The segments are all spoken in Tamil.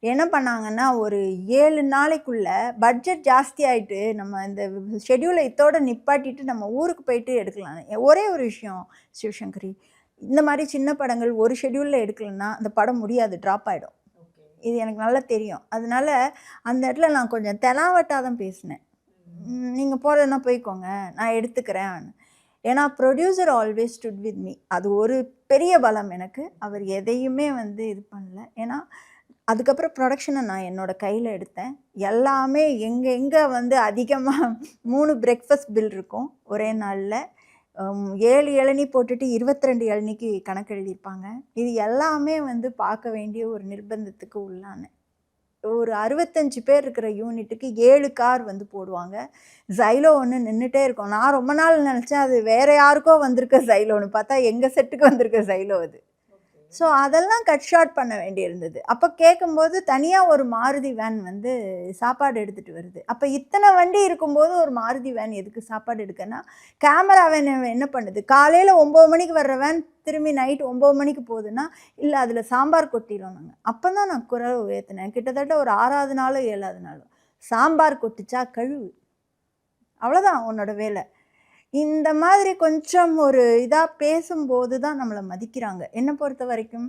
என்ன பண்ணாங்கன்னா, ஒரு 7 நாளைக்குள்ள பட்ஜெட் ஜாஸ்தி ஆயிட்டு, நம்ம இந்த ஷெட்யூல இத்தோட நிப்பாட்டிட்டு நம்ம ஊருக்கு போயிட்டு எடுக்கலாம். ஒரே ஒரு விஷயம் சிவசங்கரி, இந்த மாரி சின்ன படங்கள் ஒரு ஷெட்யூல்ல எடுக்கலன்னா, அந்த படம் முடியாது. ட்ராப் ஆயிடும். இது எனக்கு நல்லா தெரியும். அதனால அந்த இடத்துல நான் கொஞ்சம் தெனாவட்டா தான் பேசினேன். நீங்க போறதுன்னா போய்க்கோங்க. நான் எடுத்துக்கிறேன். ஏன்னா producer always stood with me. அது ஒரு பெரிய பலம் எனக்கு. அவர் எதையுமே வந்து இது பண்ணல. ஏன்னா அதுக்கப்புறம் ப்ரொடக்ஷனை நான் என்னோட கையில் எடுத்தேன். எல்லாமே எங்கே வந்து அதிகமாக 3 பிரேக்ஃபாஸ்ட் பில் இருக்கும் ஒரே நாளில். 7 இளநீ போட்டுட்டு 22 இளநிக்கு கணக்கு எழுதியிருப்பாங்க. இது எல்லாமே வந்து பார்க்க வேண்டிய ஒரு நிர்பந்தத்துக்கு உள்ளானேன். ஒரு 65 பேர் இருக்கிற யூனிட்டுக்கு 7 கார் வந்து போடுவாங்க. ஜைலோ ஒன்று நின்றுட்டே இருக்கும். நான் ரொம்ப நாள் நினச்சேன் அது வேறு யாருக்கோ வந்திருக்க ஜைலோன்னு, பார்த்தா எங்கள் செட்டுக்கு வந்திருக்க ஜைலோ அது. ஸோ அதெல்லாம் கட் ஷார்ட் பண்ண வேண்டியிருந்தது. அப்போ கேட்கும்போது தனியாக ஒரு மாருதி வேன் வந்து சாப்பாடு எடுத்துகிட்டு வருது. அப்போ இத்தனை வண்டி இருக்கும்போது ஒரு மாருதி வேன் எதுக்கு சாப்பாடு எடுக்கன்னா, கேமரா வேன் என்ன பண்ணுது, காலையில் 9 மணிக்கு வர்ற வேன் திரும்பி நைட் 9 மணிக்கு போகுதுன்னா, இல்லை அதில் சாம்பார் கொட்டிடும். நாங்கள் அப்போ தான் நான் குரல் உயர்த்தினேன். கிட்டத்தட்ட ஒரு 6வது நாளோ 7வது நாளோ, சாம்பார் கொட்டிச்சா கழுவு, அவ்வளோதான் உன்னோட வேலை. இந்த மாதிரி கொஞ்சம் ஒரு இதாக பேசும்போது தான் நம்மளை மதிக்கிறாங்க. என்னை பொறுத்த வரைக்கும்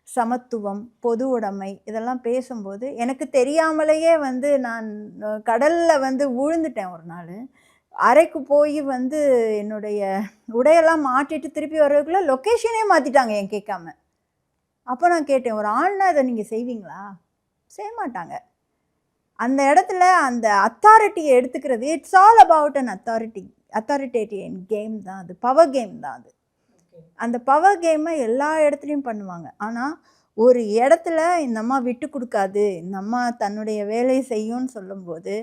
சமத்துவம், பொது உடைமை இதெல்லாம் பேசும்போது எனக்கு தெரியாமலேயே வந்து நான் கடலில் வந்து விழுந்துட்டேன் ஒரு நாள். அறைக்கு போய் வந்து என்னுடைய உடையெல்லாம் மாட்டிட்டு திருப்பி வர்றதுக்குள்ளே லொக்கேஷனே மாற்றிட்டாங்க என் கேட்காம. அப்போ நான் கேட்டேன், ஒரு ஆள்னா இதை நீங்கள் செய்வீங்களா? செய்ய மாட்டாங்க. அந்த இடத்துல அந்த அத்தாரிட்டியை எடுத்துக்கிறது, it's all about an authoritative game தான் அது. பவர் கேம் தான் அது. அந்த பவர் கேமை எல்லா இடத்துலையும் பண்ணுவாங்க. ஆனால் ஒரு இடத்துல இந்த அம்மா விட்டு கொடுக்காது, இந்த அம்மா தன்னுடைய வேலையை செய்யும்னு சொல்லும்போது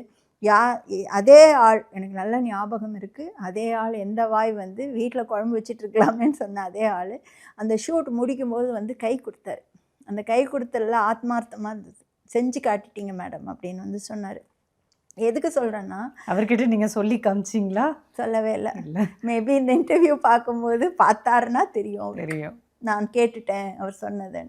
அதே ஆள், எனக்கு நல்ல ஞாபகம் இருக்குது, அதே ஆள் எந்த வாய் வந்து வீட்டில் குழம்பு வச்சிட்ருக்கலாமேன்னு சொன்ன அதே ஆள் அந்த ஷூட் முடிக்கும்போது வந்து கை கொடுத்தாரு. அந்த கை கொடுத்தல ஆத்மார்த்தமாக இருந்தது. செஞ்சு காட்டிட்டீங்க மேடம் அப்படின்னு வந்து சொன்னார். எதுக்கு சொல்கிறேன்னா, அவர்கிட்ட நீங்கள் சொல்லி காமிச்சிங்களா? சொல்லவே இல்லை. மேபி இந்த இன்டர்வியூ பார்க்கும்போது பார்த்தாருன்னா தெரியும். தெரியும். நான் கேட்டுட்டேன் அவர் சொன்னதை.